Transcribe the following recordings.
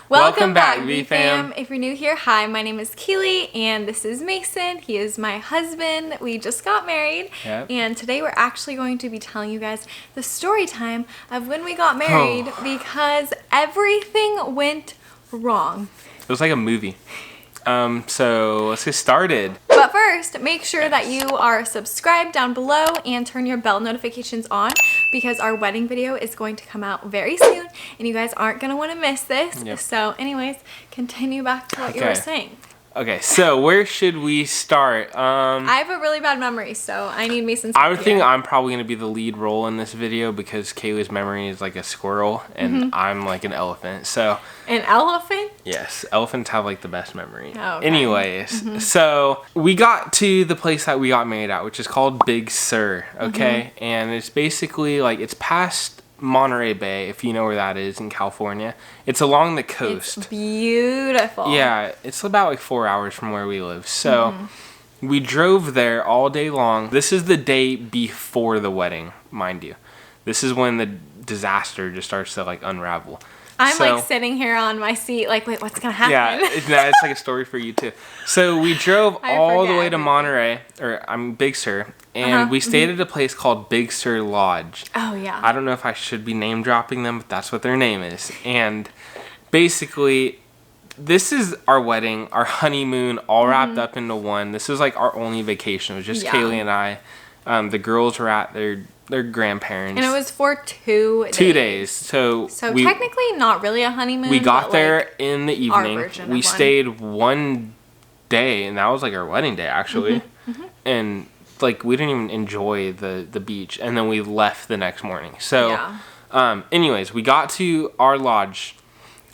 Welcome back, V-Fam. If you're new here, hi, my name is Keely, and this is Mason. He is my husband. We just got married, and today we're actually going to be telling you guys the story time of when we got married because everything went wrong. It was like a movie. So let's get started. But first, make sure that you are subscribed down below and turn your bell notifications on because our wedding video is going to come out very soon and you guys aren't going to want to miss this. So anyways, continue back to what you were saying. Okay, so where should we start? I have a really bad memory, so I need Mason's help. I would think I'm probably going to be the lead role in this video because Kaylee's memory is like a squirrel and I'm like an elephant. So an elephant? Yes, elephants have like the best memory. Oh, okay. Anyways, so we got to the place that we got married at, which is called Big Sur, okay? And it's basically like it's past Monterey Bay, if you know where that is in California. It's along the coast. It's beautiful. Yeah, it's about like 4 hours from where we live. So we drove there all day long. This is the day before the wedding, mind you. This is when the disaster just starts to like unravel. I'm like sitting here on my seat like, wait, what's gonna happen? Yeah, it's like a story for you too. So we drove all the way to Monterey, Big Sur, and we stayed at a place called Big Sur Lodge. Oh yeah. I don't know if I should be name dropping them, but that's what their name is. And basically, this is our wedding, our honeymoon, all wrapped up into one. This was like our only vacation. It was just Kaylee and I. The girls were at their grandparents. And it was for 2 days. 2 days. So technically not really a honeymoon. We got there in the evening. We stayed one day, and that was like our wedding day actually. And like we didn't even enjoy the beach, and then we left the next morning. So anyways, we got to our lodge.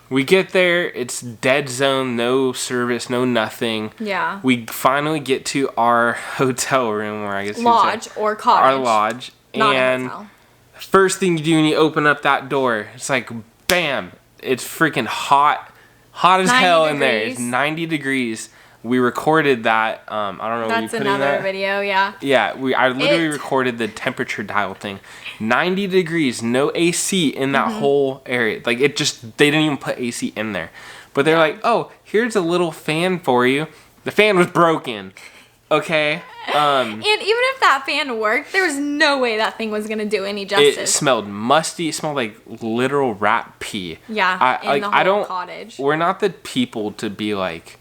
We get there, it's dead zone, no service, no nothing. Yeah. We finally get to our hotel room, or I guess lodge or cottage. Our lodge. Not and a hotel. First thing you do when you open up that door, it's like bam, it's freaking hot as hell in there. It's 90 degrees. We recorded that. I don't know. That's another video, yeah. Yeah, I literally recorded the temperature dial thing. 90 degrees, no AC in that whole area. Like they didn't even put AC in there. But they're like, oh, here's a little fan for you. The fan was broken. Okay. And even if that fan worked, there was no way that thing was gonna do any justice. It smelled musty. It smelled like literal rat pee. Yeah. The whole cottage. We're not the people to be like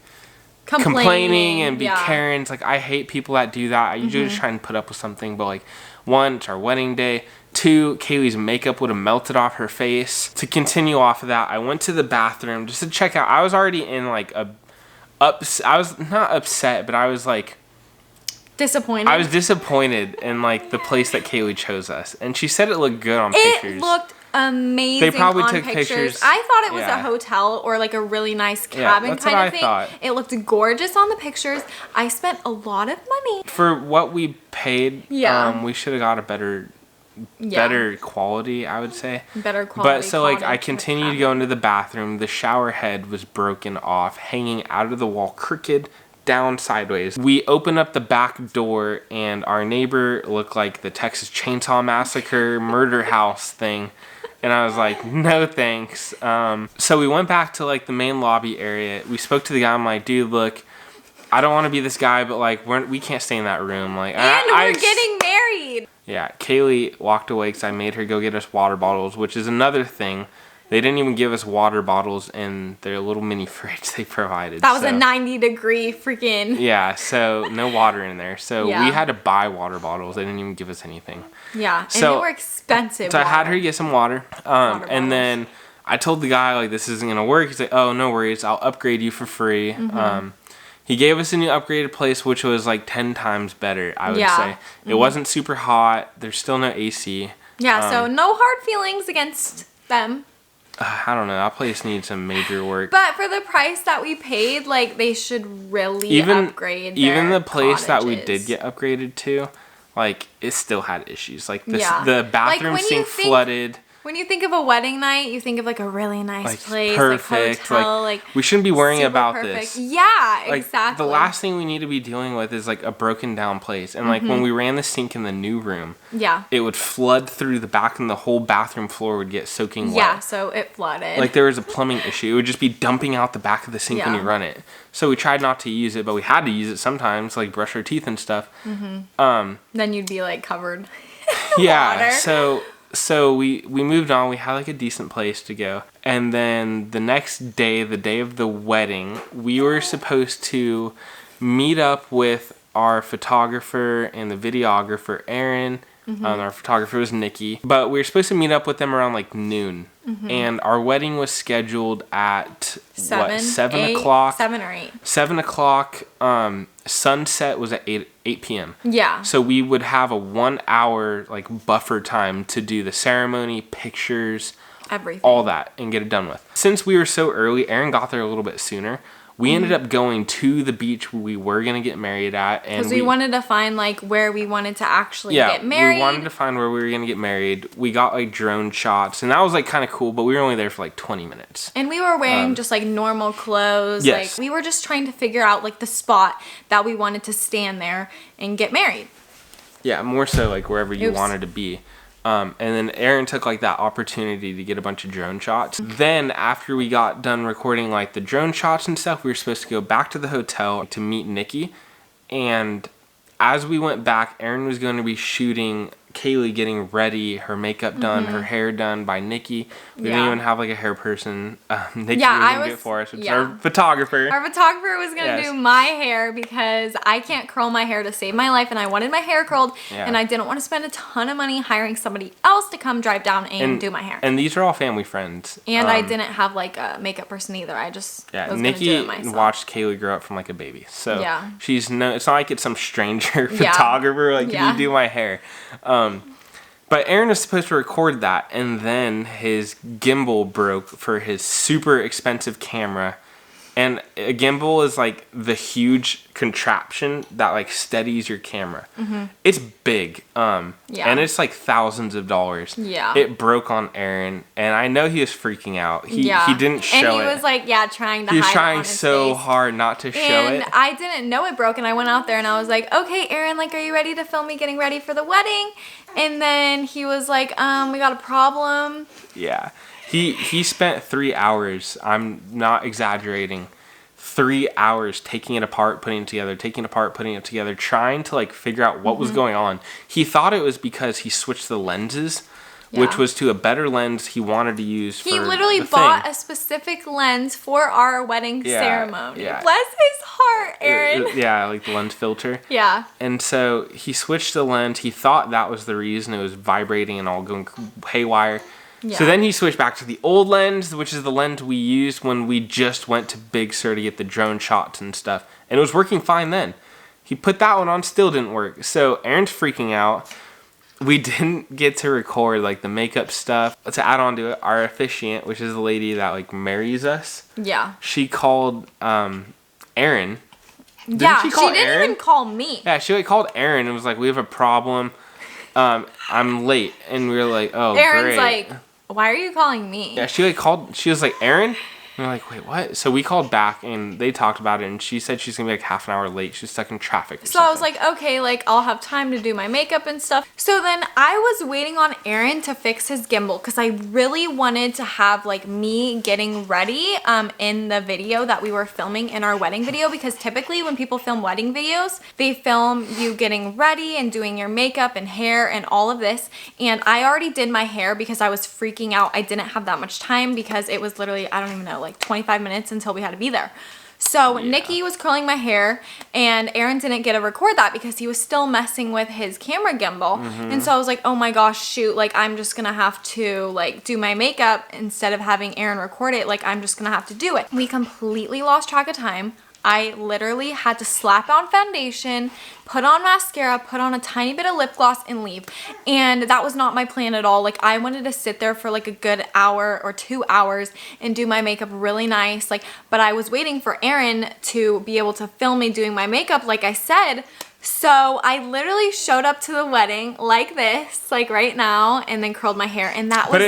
complaining and be Karens. Like I hate people that do that. I usually just try and put up with something, but like one, it's our wedding day. Two, Kaylee's makeup would have melted off her face. To continue off of that, I went to the bathroom just to check out. I was already in like I was not upset, but I was like disappointed. I was disappointed in like the place that Kaylee chose us, and she said it looked good on pictures. It looked amazing. They probably took pictures. I thought it was a hotel or like a really nice cabin kind of thing. Thought. It looked gorgeous on the pictures. I spent a lot of money for what we paid. We should have got a better quality, I would say. Better quality. But so like I continued to go into the bathroom. The shower head was broken off, hanging out of the wall, crooked, down sideways. We opened up the back door, and our neighbor looked like the Texas Chainsaw Massacre murder house thing. And I was like, no thanks. So we went back to like the main lobby area. We spoke to the guy. I'm like, dude, look, I don't want to be this guy, but like we can't stay in that room. Like, we're getting married. Yeah, Kaylee walked away because I made her go get us water bottles, which is another thing. They didn't even give us water bottles in their little mini fridge they provided. That was a 90-degree freaking... Yeah, so no water in there. So we had to buy water bottles. They didn't even give us anything. Yeah, and they were expensive. So I had her get some water. And then I told the guy, like, this isn't going to work. He's like, oh, no worries. I'll upgrade you for free. He gave us a new upgraded place, which was like 10 times better, I would say. It wasn't super hot. There's still no AC. Yeah, so no hard feelings against them. I don't know. That place needs some major work. But for the price that we paid, like, they should really upgrade their Even the place cottages. that we did get upgraded to, like, it still had issues. Like, the bathroom sink flooded. When you think of a wedding night, you think of like a really nice place, perfect, like hotel, like we shouldn't be worrying about perfect. this. Yeah, like, exactly. The last thing we need to be dealing with is like a broken down place. And like when we ran the sink in the new room, it would flood through the back and the whole bathroom floor would get soaking wet. Yeah, so it flooded. Like there was a plumbing issue. It would just be dumping out the back of the sink when you run it. So we tried not to use it, but we had to use it sometimes, like brush our teeth and stuff. Then you'd be like covered in water. So we moved on. We had like a decent place to go. And then the next day, the day of the wedding, we were supposed to meet up with our photographer and the videographer, Aaron. Our photographer was Nikki. But we were supposed to meet up with them around like noon. And our wedding was scheduled at 7 o'clock? 7 or 8. 7 o'clock. Sunset was at 8 p.m. Yeah. So we would have a 1 hour like buffer time to do the ceremony, pictures, everything, all that, and get it done with. Since we were so early, Aaron got there a little bit sooner. We ended up going to the beach we were going to get married at. Because we wanted to find, like, where we wanted to actually get married. We wanted to find where we were going to get married. We got, like, drone shots, and that was, like, kind of cool, but we were only there for, like, 20 minutes. And we were wearing just, like, normal clothes. Yes. Like, we were just trying to figure out, like, the spot that we wanted to stand there and get married. Yeah, more so, like, wherever you wanted to be. And then Aaron took like that opportunity to get a bunch of drone shots. Then after we got done recording like the drone shots and stuff, we were supposed to go back to the hotel to meet Nikki. And as we went back, Aaron was going to be shooting Kaylee getting ready, her makeup done, her hair done by Nikki. We didn't even have like a hair person. Nikki was going to do it for us, which is our photographer. Our photographer was going to do my hair because I can't curl my hair to save my life, and I wanted my hair curled, and I didn't want to spend a ton of money hiring somebody else to come drive down and do my hair. And these are all family friends. And I didn't have like a makeup person either. I just was Nikki gonna do it myself. watched Kaylee grow up from like a baby, so she's it's not like it's some stranger photographer like can you do my hair. But Aaron was supposed to record that, and then his gimbal broke for his super expensive camera. And a gimbal is like the huge contraption that like steadies your camera. It's big, and it's like thousands of dollars. It broke on Aaron, and I know he was freaking out. He didn't show it. And he was like, trying to hide it. He was trying on his so face. hard not to show it. And I didn't know it broke, and I went out there and I was like, okay, Aaron, like, are you ready to film me getting ready for the wedding? And then he was like, we got a problem. Yeah. He spent 3 hours, I'm not exaggerating, 3 hours taking it apart, putting it together, trying to like figure out what was going on. He thought it was because he switched the lenses, which was to a better lens he wanted to use for He literally bought a specific lens for our wedding ceremony. Bless his heart, Aaron. Like the lens filter. Yeah. And so he switched the lens. He thought that was the reason it was vibrating and all going haywire. So then he switched back to the old lens, which is the lens we used when we just went to Big Sur to get the drone shots and stuff. And it was working fine then. He put that one on, still didn't work. So Aaron's freaking out. We didn't get to record like the makeup stuff. To add on to it, our officiant, which is the lady that like marries us. Yeah. She called Aaron. She didn't even call me. Yeah, she like called Aaron and was like, we have a problem. I'm late. And we were like, oh, Aaron's great. like, why are you calling me? Yeah, she like called. She was like, Aaron? And we're like, wait, what? So we called back and they talked about it, and she said she's gonna be like half an hour late. She's stuck in traffic. So I was like, okay, like I'll have time to do my makeup and stuff. So then I was waiting on Aaron to fix his gimbal because I really wanted to have like me getting ready in the video that we were filming in our wedding video, because typically when people film wedding videos, they film you getting ready and doing your makeup and hair and all of this. And I already did my hair because I was freaking out. I didn't have that much time because it was literally, I don't even know, like 25 minutes until we had to be there. So Nikki was curling my hair, and Aaron didn't get to record that because he was still messing with his camera gimbal. And so I was like, oh my gosh, shoot, like I'm just gonna have to like do my makeup instead of having Aaron record it. Like I'm just gonna have to do it. We completely lost track of time. I literally had to slap on foundation, put on mascara, put on a tiny bit of lip gloss, and leave. And that was not my plan at all. Like I wanted to sit there for like a good hour or 2 hours and do my makeup really nice. Like, but I was waiting for Aaron to be able to film me doing my makeup, like I said, So I literally showed up to the wedding like this, like right now, and then curled my hair, and that was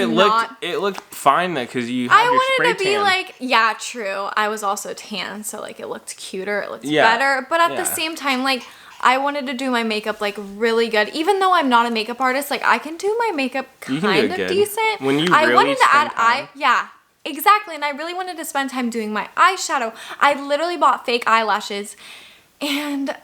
it looked fine though, because you had your spray tan. I wanted to be like, yeah, true. I was also tan, so like it looked cuter, it looked better, but at the same time, like I wanted to do my makeup like really good, even though I'm not a makeup artist. Like I can do my makeup kind of decent. When you really wanted to add yeah. Exactly, and I really wanted to spend time doing my eyeshadow. I literally bought fake eyelashes and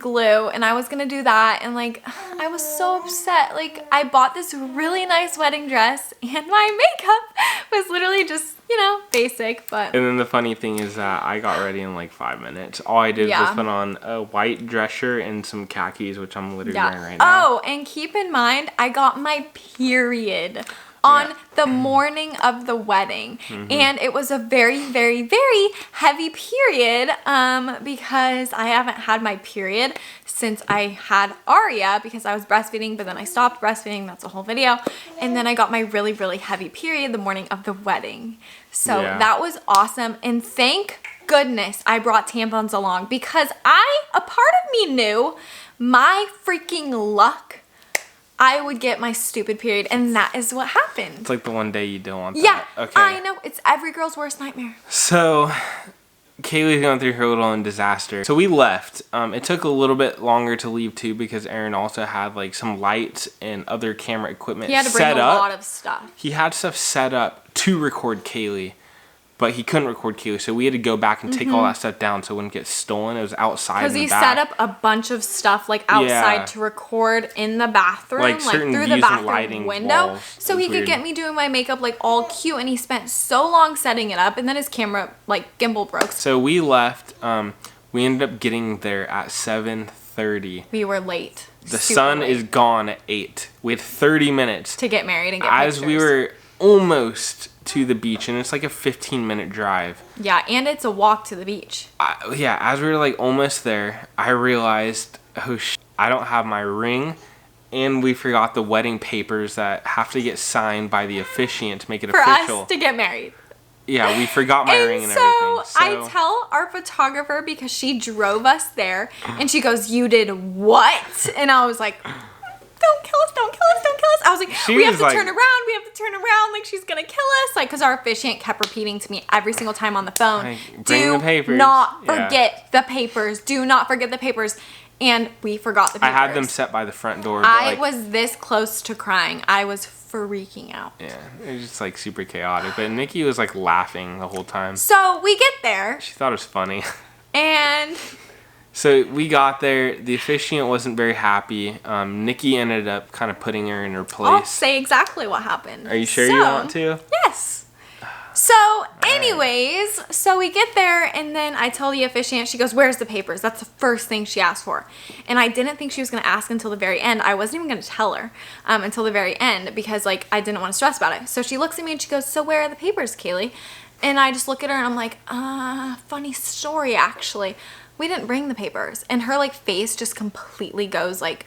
glue, and I was gonna do that, and like I was so upset. Like I bought this really nice wedding dress, and my makeup was literally just, you know, basic. But and then the funny thing is that I got ready in like 5 minutes. All I did was put on a white dress shirt and some khakis, which I'm literally wearing right now. Oh, and keep in mind, I got my period on the morning of the wedding, and it was a very, very, very heavy period because I haven't had my period since I had Aria, because I was breastfeeding, but then I stopped breastfeeding. That's a whole video. And then I got my really, really heavy period the morning of the wedding. So that was awesome, and thank goodness I brought tampons along, because a part of me knew my freaking luck I would get my stupid period, and that is what happened. It's like the one day you don't want that. Yeah, okay. I know. It's every girl's worst nightmare. So, Kaylee's going through her little disaster. So we left. It took a little bit longer to leave too, because Aaron also had like some lights and other camera equipment set up. He had to bring a lot of stuff. He had stuff set up to record Kaylee, but he couldn't record Kaylee, so we had to go back and take all that stuff down so it wouldn't get stolen. It was outside in the back. Because he set up a bunch of stuff like outside to record in the bathroom, like through the bathroom window, so he could get me doing my makeup like all cute, and he spent so long setting it up, and then his camera like gimbal broke. So we left. We ended up getting there at 7:30. We were late. The sun is gone at 8. We had 30 minutes to get married and get pictures. As we were almost to the beach, and it's like a 15-minute drive. Yeah, and it's a walk to the beach. As we were like almost there, I realized, I don't have my ring, and we forgot the wedding papers that have to get signed by the officiant to make it official. For us to get married. Yeah, we forgot my ring and everything. So I tell our photographer, because she drove us there, and she goes, "You did what?" And I was like, don't kill us, don't kill us, don't kill us. I was like, we have to turn around, we have to turn around, like she's gonna kill us. Like, because our officiant kept repeating to me every single time on the phone, like, do not forget the papers, do not forget the papers. And we forgot the papers. I had them set by the front door. I was this close to crying. I was freaking out. Yeah, it was just like super chaotic. But Nikki was like laughing the whole time. So we get there. She thought it was funny. And so we got there. The officiant wasn't very happy. Nikki ended up kind of putting her in her place. I'll say exactly what happened. Are you sure you want to? Yes. So anyways, so we get there, and then I tell the officiant, she goes, "Where's the papers?" That's the first thing she asked for. And I didn't think she was going to ask until the very end. I wasn't even going to tell her until the very end, because like I didn't want to stress about it. So she looks at me and she goes, "So where are the papers, Kaylee?" And I just look at her and I'm like, funny story actually. We didn't bring the papers. And her like face just completely goes like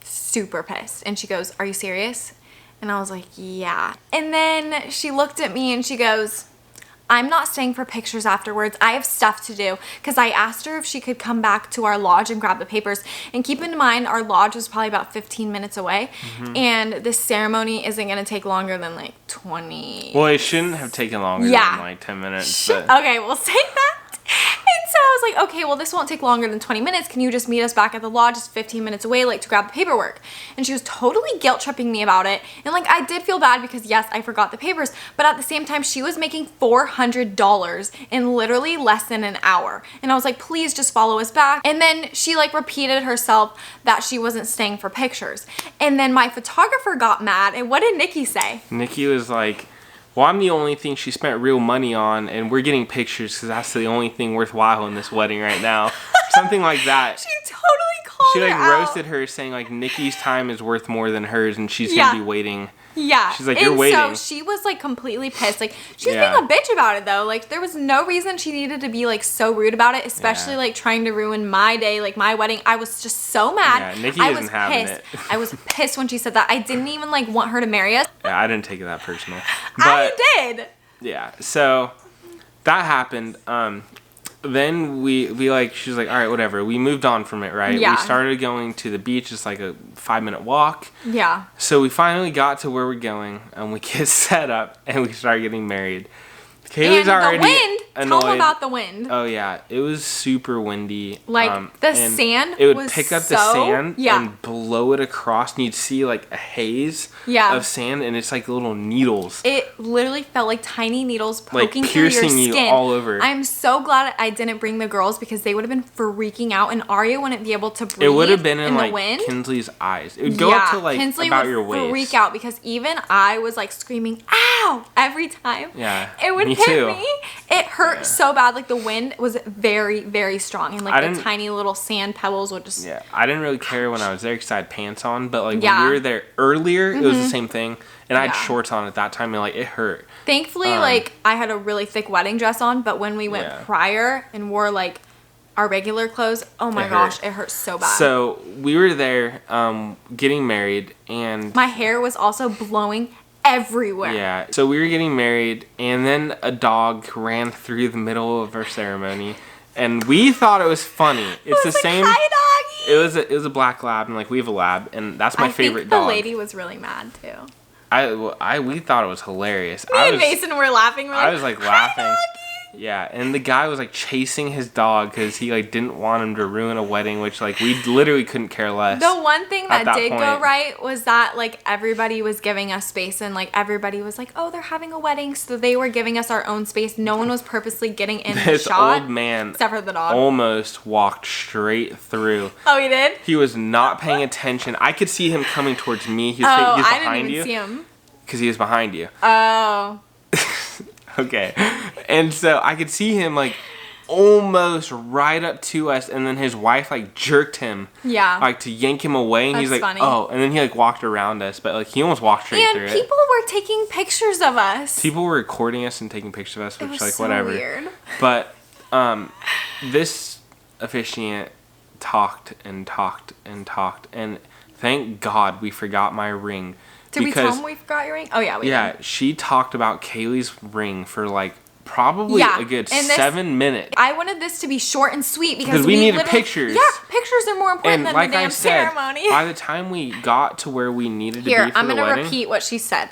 super pissed. And she goes, "Are you serious?" And I was like, "Yeah." And then she looked at me and she goes, "I'm not staying for pictures afterwards. I have stuff to do." Because I asked her if she could come back to our lodge and grab the papers. And keep in mind, our lodge was probably about 15 minutes away. And this ceremony isn't going to take longer than like 20. Well, it shouldn't have taken longer than like 10 minutes. Okay, we'll say that. And so I was like, okay, well, this won't take longer than 20 minutes. Can you just meet us back at the lodge just 15 minutes away, like to grab the paperwork? And she was totally guilt tripping me about it. And like, I did feel bad because yes, I forgot the papers, but at the same time, she was making $400 in literally less than an hour. And I was like, please just follow us back. And then she like repeated herself that she wasn't staying for pictures. And then my photographer got mad. And what did Nikki say? Nikki was like, "Well, I'm the only thing she spent real money on, and we're getting pictures because that's the only thing worthwhile in this wedding right now." Something like that. She totally called her out. She like roasted her, saying like Nikki's time is worth more than hers, and she's gonna be waiting. Yeah. She's like, "You're waiting." So she was like completely pissed. Like she was being a bitch about it though. Like there was no reason she needed to be like so rude about it, especially like trying to ruin my day, like my wedding. I was just so mad. Yeah, Nikki isn't having it. I was pissed when she said that. I didn't even like want her to marry us. Yeah, I didn't take it that personal. But, I did. Yeah. So that happened. then she's like, all right, whatever. We moved on from it, right? Yeah. We started going to the beach. It's like a 5-minute walk. Yeah. So we finally got to where we're going, and we get set up, and we start getting married. Kaylee's already the wind. annoyed. Tell them about the wind. Oh yeah, it was super windy. Like the sand. It would was pick up the sand yeah. and blow it across, and you'd see like a haze of sand, and it's like little needles. It literally felt like tiny needles poking like through your piercing skin. you all over. I'm so glad I didn't bring the girls because they would have been freaking out, and Aria wouldn't be able to breathe. It would have been in the like wind. Kinsley's eyes. It would go up to like Kinsley about would your waist. Freak out because even I was like screaming "ow" every time. Yeah, it would me hit too. me. It hurt so bad. Like the wind was very, very strong, and like the tiny little sand pebbles would just. Yeah, I didn't really care when I was there because I had pants on, but like when we were there earlier, it was the same thing, and I had shorts on at that time, and like it hurt. Thankfully, like I had a really thick wedding dress on, but when we went prior and wore like our regular clothes, oh my gosh, it hurt so bad. So we were there getting married, and my hair was also blowing everywhere. Yeah, so we were getting married, and then a dog ran through the middle of our ceremony, and we thought it was funny. It's the same. Hi, doggy. It was a black lab, and like we have a lab, and that's my favorite dog. The lady was really mad too. We thought it was hilarious. Me and Mason were laughing. I was like laughing. Yeah, and the guy was like chasing his dog because he like didn't want him to ruin a wedding, which like we literally couldn't care less. The one thing that did go right was that like everybody was giving us space, and like everybody was like, oh, they're having a wedding, so they were giving us our own space. No one was purposely getting in the shot. This old man except for the dog almost walked straight through. Oh, he did? He was not paying attention. I could see him coming towards me. He was behind you. I didn't even see him. Because he was behind you. Oh. Okay. And so I could see him like almost right up to us, and then his wife like jerked him. Yeah. Like to yank him away, and he's like, funny. oh, and then he like walked around us, but like he almost walked straight through it. And people were taking pictures of us. People were recording us and taking pictures of us, which it was like so whatever. Weird. But this officiant talked and talked and talked, and thank God we forgot my ring. Did we tell him we forgot your ring? Oh yeah, we did. She talked about Kaylee's ring for like probably a good 7 minutes. I wanted this to be short and sweet because we needed pictures. Yeah, pictures are more important than like the damn I said, ceremony. By the time we got to where we needed to be for I'm the gonna wedding, repeat what she said.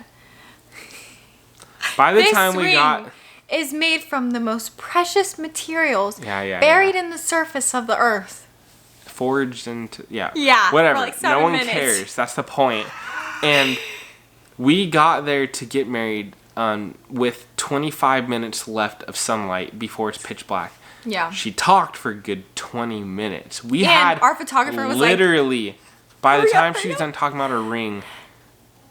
By the time we got, is made from the most precious materials buried in the surface of the earth. Forged into For whatever. like 7 no one minutes. cares. That's the point. And we got there to get married with 25 minutes left of sunlight before it's pitch black. Yeah. She talked for a good 20 minutes. Our photographer was literally, by the time she was done talking about her ring,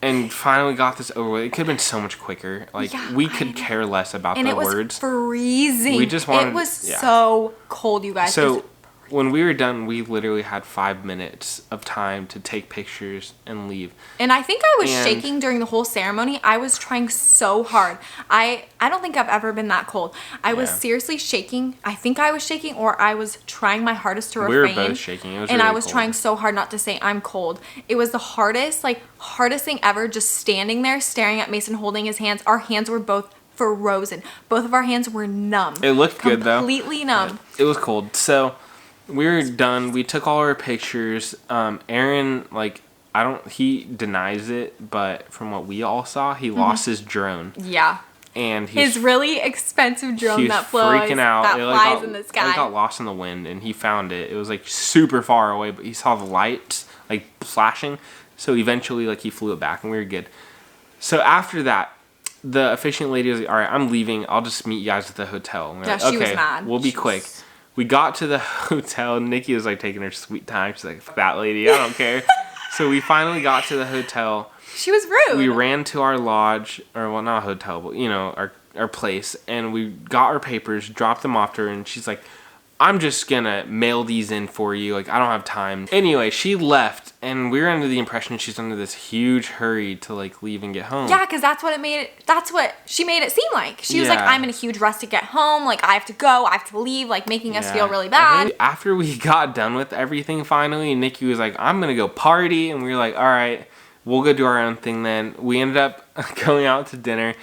and finally got this over with, it could have been so much quicker. Like, we could care less about the words. And it was freezing. We just wanted... It was so cold, you guys. So, when we were done, we literally had 5 minutes of time to take pictures and leave. And I think I was shaking during the whole ceremony. I was trying so hard. I don't think I've ever been that cold. I was seriously shaking. I think I was shaking, or I was trying my hardest to refrain. We were both shaking. It was and really I was cold. trying so hard not to say I'm cold. It was the hardest thing ever, just standing there staring at Mason holding his hands. Our hands were both frozen. Both of our hands were numb. It looked good though. Completely numb. It was cold. So we were done. We took all our pictures. Aaron, he denies it, but from what we all saw, he lost his drone. Yeah. And his really expensive drone that freaking out. That flies in the sky. It got lost in the wind, and he found it. It was super far away, but he saw the lights flashing. So eventually, he flew it back, and we were good. So after that, the officiant lady was like, "All right, I'm leaving. I'll just meet you guys at the hotel." And we're she was mad. We'll be quick. We got to the hotel. Nikki was taking her sweet time. She's like, "Fuck that lady, I don't care." So we finally got to the hotel. She was rude. We ran to our lodge, or well, not a hotel, but our place, and we got our papers, dropped them off to her, and she's like, "I'm just gonna mail these in for you. I don't have time." Anyway, she left, and we were under the impression she's under this huge hurry to leave and get home. Yeah, because that's what she made it seem like. She was like, "I'm in a huge rush to get home. I have to go. I have to leave." Making us feel really bad. After we got done with everything, finally, Nikki was like, "I'm gonna go party," and we were like, "All right, we'll go do our own thing." Then we ended up going out to dinner.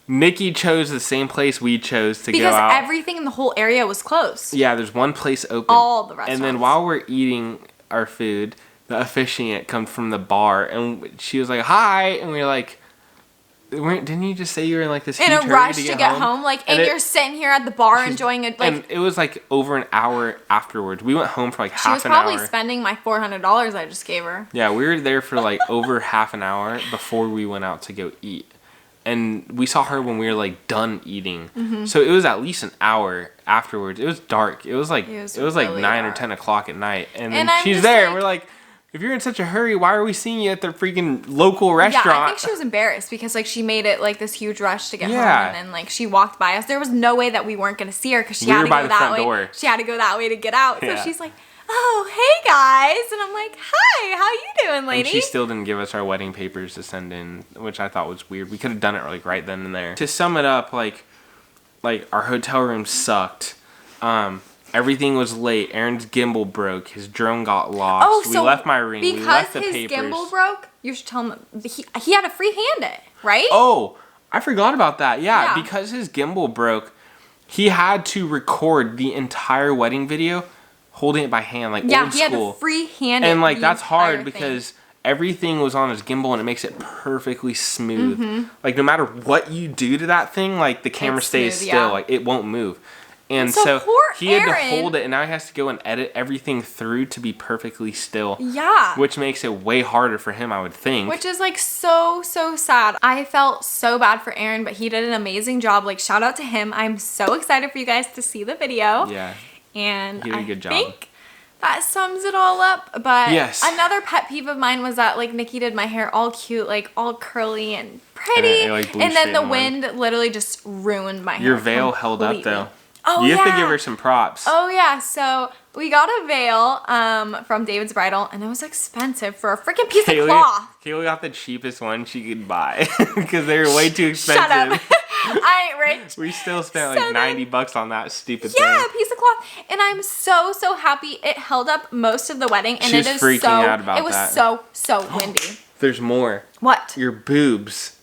Nikki chose the same place we chose to go out. Because everything in the whole area was closed. Yeah, there's one place open. All the restaurants. And then while we're eating our food, the officiant comes from the bar, and she was like, "Hi," and we were like, "Didn't you just say you were in like this huge in a hurry rush to get home?" home? Like, and you're sitting here at the bar enjoying it. Like, and it was like over an hour afterwards. We went home for like half an hour. She was probably spending my $400 I just gave her. Yeah, we were there for like over half an hour before we went out to go eat. And we saw her when we were like done eating. Mm-hmm. So it was at least an hour afterwards. It was dark. It was like really 9 dark. Or 10 o'clock at night. And then she's there and we're like, if you're in such a hurry, why are we seeing you at the freaking local restaurant? Yeah, I think she was embarrassed because like she made it like this huge rush to get home, and then like she walked by us. There was no way that we weren't gonna see her because she had to go that way. Door. She had to go that way to get out. So she's like, "Oh, hey guys," and I'm like, "Hi, how you doing, lady?" And she still didn't give us our wedding papers to send in, which I thought was weird. We could have done it like right then and there. To sum it up, like our hotel room sucked. Everything was late. Aaron's gimbal broke. His drone got lost. Oh, so we left my ring. We left the papers. Because his gimbal broke, you should tell him he had to freehand it, right? Oh, I forgot about that. Yeah, because his gimbal broke, he had to record the entire wedding video holding it by hand, like old school. Yeah, he had to freehand it. And like that's hard because everything was on his gimbal and it makes it perfectly smooth. Mm-hmm. Like no matter what you do to that thing, like the camera stays still. Yeah. Like it won't move. And so he had to hold it, and now he has to go and edit everything through to be perfectly still. Yeah. Which makes it way harder for him, I would think. Which is like so sad. I felt so bad for Aaron, but he did an amazing job. Like shout out to him. I'm so excited for you guys to see the video. Yeah. And he did a good job. I think that sums it all up. But another pet peeve of mine was that like Nikki did my hair all cute, like all curly and pretty. And then the wind literally just ruined my hair. Your veil held up though. Oh, you have to give her some props. Oh, yeah. So we got a veil from David's Bridal, and it was expensive for a freaking piece of cloth. Kaylee got the cheapest one she could buy because they were way too expensive. Shut up. I ain't rich. We still spent like $90 on that stupid thing. Yeah, a piece of cloth. And I'm so happy it held up most of the wedding. And she was freaking out about that. It was so windy. There's more. What? Your boobs.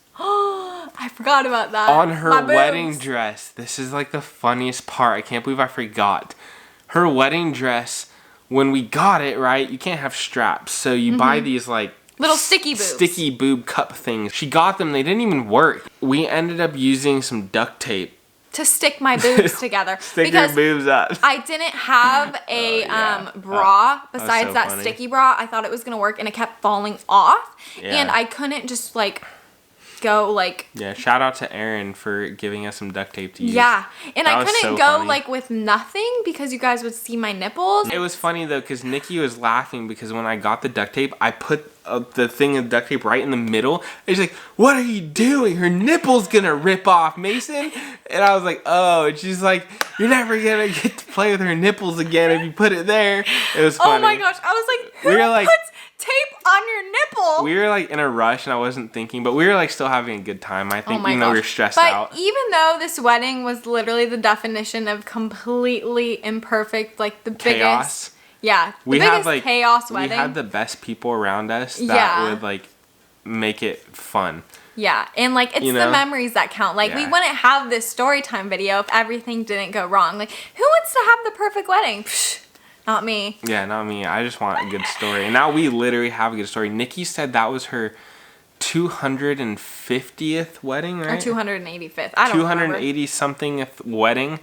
I forgot about that. On her wedding dress. This is like the funniest part. I can't believe I forgot. Her wedding dress, when we got it, right, you can't have straps. So you buy these like little sticky boobs. Sticky boob cup things. She got them. They didn't even work. We ended up using some duct tape to stick my boobs together. Stick your boobs up. I didn't have a bra besides that sticky bra. I thought it was going to work, and it kept falling off. Yeah. And I couldn't just like go like... Yeah, shout out to Aaron for giving us some duct tape to use. Yeah, and I couldn't go like with nothing because you guys would see my nipples. It was funny though because Nikki was laughing because when I got the duct tape, I put the thing of duct tape right in the middle. And she's like, "What are you doing? Her nipple's gonna rip off, Mason." And I was like, "Oh," and she's like, "You're never gonna get to play with her nipples again if you put it there." It was funny. Oh my gosh, I was like, who puts tape on your nipple? We were like in a rush and I wasn't thinking, but we were like still having a good time. I think even though we were stressed out. But even though this wedding was literally the definition of completely imperfect, like the biggest, the biggest chaos wedding. We had the best people around us that would like make it fun. Yeah, and like it's the memories that count. Like we wouldn't have this story time video if everything didn't go wrong. Like who wants to have the perfect wedding? Psh, not me. Yeah, not me. I just want a good story. And now we literally have a good story. Nikki said that was her 250th wedding, right? Or 285th. I don't remember. 280-something wedding.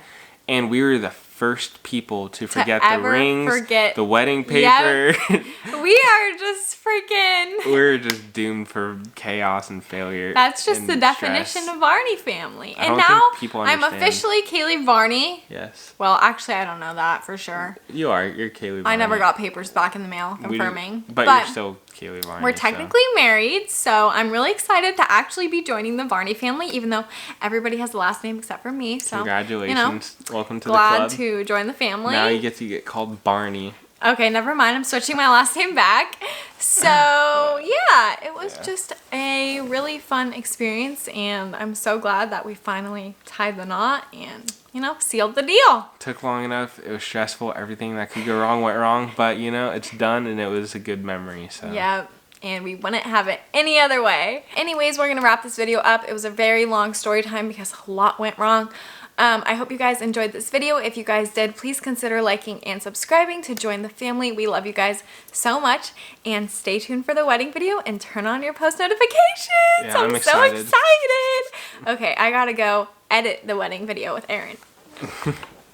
And we were the first people to forget the rings, the wedding paper. Yep. We are just freaking... We're just doomed for chaos and failure. That's just the definition of Varney family. And now I'm officially Kaylee Varney. Yes. Well, actually, I don't know that for sure. You are. You're Kaylee Varney. I never got papers back in the mail confirming. But you're still Kaylee Varney. We're technically married, so I'm really excited to actually be joining the Varney family, even though everybody has the last name except for me. So congratulations. Welcome to the club. Glad to join the family. Now you get called Barney. Okay, never mind. I'm switching my last name back. So, yeah, it was just a really fun experience, and I'm so glad that we finally tied the knot and, sealed the deal. Took long enough. It was stressful. Everything that could go wrong went wrong, but, it's done, and it was a good memory. So. Yeah, and we wouldn't have it any other way. Anyways, we're gonna wrap this video up. It was a very long story time because a lot went wrong. I hope you guys enjoyed this video. If you guys did, please consider liking and subscribing to join the family. We love you guys so much, and stay tuned for the wedding video and turn on your post notifications. Yeah, I'm so excited. Okay, I gotta go edit the wedding video with Aaron.